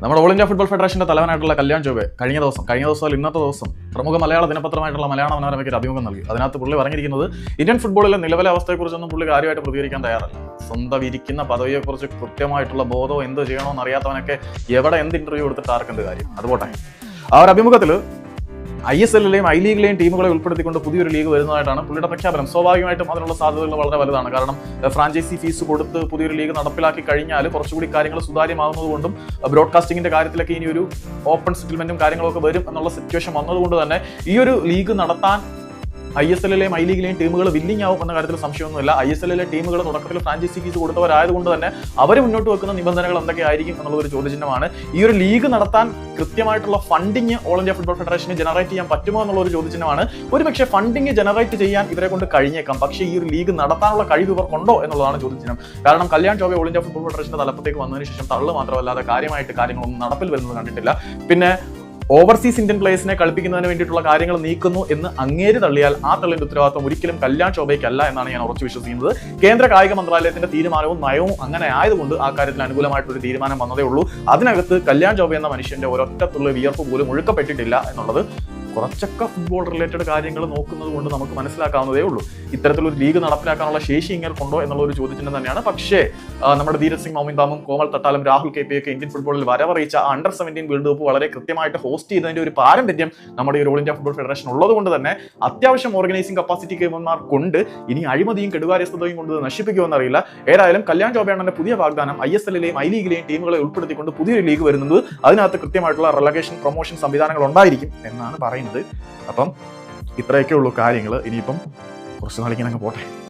നമ്മുടെ all India football ഫെഡറേഷന്റെ തലവനായിട്ടുള്ള കല്യാൺ ചൗബെ കഴിഞ്ഞ ദിവസം ഇന്നത്തെ ദിവസം പ്രമുഖ മലയാള ദിനപത്രമായിട്ടുള്ള മലയാള മനോരമയ്ക്ക് ഒരു അഭിമുഖം നൽകി. അതിനകത്ത് പുള്ളി പറഞ്ഞിരിക്കുന്നത് ഇന്ത്യൻ ഫുട്ബോളിലെ നിലവിലെ അവസ്ഥയെക്കുറിച്ചൊന്നും പുള്ളി കാര്യമായിട്ട് പ്രതികരിക്കാൻ തയ്യാറല്ല. സ്വന്തം ഇരിക്കുന്ന പദവിയെക്കുറിച്ച് കൃത്യമായിട്ടുള്ള ബോധവും എന്ത് ചെയ്യണമെന്ന് അറിയാത്തവനൊക്കെ എവിടെ എന്ത് ഇന്റർവ്യൂ കൊടുത്തിട്ട് ആർക്കെന്ത് കാര്യം. അതുപോട്ടെ, ആ ഒരു അഭിമുഖത്തിൽ ISL-ലെയും ഐ ലീഗിലെയും ടീമുകളെ ഉൾപ്പെടുത്തിക്കൊണ്ട് പുതിയൊരു ലീഗ് വരുന്നതായിട്ടാണ് പുള്ളിയുടെ പ്രഖ്യാപനം. സ്വാഭാവികമായിട്ടും അതിനുള്ള സാധ്യതകൾ വളരെ വലുതാണ്. കാരണം ഫ്രാഞ്ചൈസി ഫീസ് കൊടുത്ത് പുതിയൊരു ലീഗ് നടപ്പിലാക്കി കഴിഞ്ഞാൽ കുറച്ചുകൂടി കാര്യങ്ങൾ സുതാര്യമാകുന്നതുകൊണ്ടും ബ്രോഡ്കാസ്റ്റിംഗിന്റെ കാര്യത്തിലൊക്കെ ഇനി ഒരു ഓപ്പൺ സെറ്റിൽമെന്റും കാര്യങ്ങളൊക്കെ വരും എന്നുള്ള സിറ്റുവേഷൻ വന്നതുകൊണ്ട് തന്നെ ഈ ഒരു ലീഗ് നടത്താൻ ISL-ലെയും ഐ ലീഗിലെയും ടീമുകൾ വില്ലിംഗ് ആവും എന്ന കാര്യത്തിൽ സംശയമൊന്നുമില്ല. ISL-ലെ ടീമുകൾ തുടക്കത്തിൽ ഫ്രാഞ്ചൈസി ഫീസ് കൊടുത്തവരായതുകൊണ്ട് തന്നെ അവർ മുന്നോട്ട് വെക്കുന്ന നിബന്ധനകൾ എന്തൊക്കെയായിരിക്കും എന്നുള്ള ഒരു ചോദ്യചിഹ്നമാണ്. ഈ ഒരു ലീഗ് നടത്താൻ കൃത്യമായിട്ടുള്ള ഫണ്ടിങ് ഓൾ ഇന്ത്യ ഫുട്ബോൾ ഫെഡറേഷന് ജനറേറ്റ് ചെയ്യാൻ പറ്റുമോ എന്നുള്ള ഒരു ചോദ്യചിഹ്നമാണ്. ഒരുപക്ഷെ ഫണ്ടിങ് ജനറേറ്റ് ചെയ്യാൻ ഇവരെ കൊണ്ട് കഴിഞ്ഞേക്കാം, പക്ഷേ ഈ ഒരു ലീഗ് നടത്താനുള്ള കഴിവ് ഇവർക്കുണ്ടോ എന്നുള്ളതാണ് ചോദ്യചിഹ്നം. കാരണം Kalyan Chaubey all India football ഫെഡറേഷന്റെ തലപ്പത്തേക്ക് വന്നതിന് ശേഷം തള്ളു മാത്രമല്ലാതെ കാര്യമായിട്ട് കാര്യങ്ങളൊന്നും നടപ്പിൽ വരുന്നത് കണ്ടിട്ടില്ല. പിന്നെ ഓവർസീസ് ഇന്ത്യൻ പ്ലേയേഴ്സിനെ കളിപ്പിക്കുന്നതിന് വേണ്ടിയിട്ടുള്ള കാര്യങ്ങൾ നീക്കുന്നു എന്ന് അങ്ങേര് തള്ളിയാൽ ആ തള്ളിന്റെ ഉത്തരവാദിത്വം ഒരിക്കലും കല്യാൺ ചൗബെയ്ക്കല്ല എന്നാണ് ഞാൻ ഉറച്ചു വിശ്വസിക്കുന്നത്. കേന്ദ്ര കായിക മന്ത്രാലയത്തിന്റെ തീരുമാനവും നയവും അങ്ങനെ ആയതുകൊണ്ട് ആ കാര്യത്തിൽ അനുകൂലമായിട്ടൊരു തീരുമാനം വന്നതേ ഉള്ളൂ. അതിനകത്ത് കല്യാൺ ചൗബെ എന്ന മനുഷ്യന്റെ ഒരൊറ്റത്തുള്ള വിയർപ്പ് പോലും ഒഴുക്കപ്പെട്ടിട്ടില്ല എന്നുള്ളത് കുറച്ചൊക്കെ ഫുട്ബോൾ റിലേറ്റഡ് കാര്യങ്ങൾ നോക്കുന്നത് കൊണ്ട് നമുക്ക് മനസ്സിലാക്കാവുന്നതേ ഉള്ളൂ. ഇത്തരത്തിലൊരു ലീഗ് നടപ്പിലാക്കാനുള്ള ശേഷി ഇങ്ങനെയുണ്ടോ എന്നുള്ള ഒരു ചോദ്യചിഹ്നം തന്നെയാണ്. പക്ഷേ നമ്മുടെ ധീരജ് സിംഗ് മൗമിന്താമും കോമൽ തട്ടാലും രാഹുൽ KP ഒക്കെ ഇന്ത്യൻ ഫുട്ബോളിൽ വരവറിയിച്ച അണ്ടർ 17 വേൾഡ് കപ്പ് വളരെ കൃത്യമായിട്ട് ഹോസ്റ്റ് ചെയ്തതിന്റെ ഒരു പാരമ്പര്യം നമ്മുടെ ഈ ഓൾ ഇന്ത്യ ഫുട്ബോൾ ഫെഡറേഷൻ ഉള്ളത് കൊണ്ട് തന്നെ അത്യാവശ്യം ഓർഗനൈസിംഗ് കപ്പാസിറ്റി കേമന്മാർ കൊണ്ട് ഇനി അഴിമതിയും കെടുകാര്യസ്ഥതയും കൊണ്ട് നശിപ്പിക്കുമെന്ന് അറിയില്ല. ഏതായാലും കല്യാൺ ചൗബെയുടെ പുതിയ വാഗ്ദാനം ISL-ലെയും ഐ ലീഗിലെയും ടീമുകളെ ഉൾപ്പെടുത്തിക്കൊണ്ട് പുതിയൊരു ലീഗ് വരുന്നത്, അതിനകത്ത് കൃത്യമായിട്ടുള്ള റെലഗേഷൻ പ്രൊമോഷൻ സംവിധാനങ്ങൾ ഉണ്ടായിരിക്കും എന്നാണ് പറയുന്നത്. അപ്പം ഇത്രയൊക്കെ ഉള്ളൂ കാര്യങ്ങൾ. ഇനിയിപ്പം കുറച്ച് നാളേക്ക് അങ്ങ് പോട്ടെ.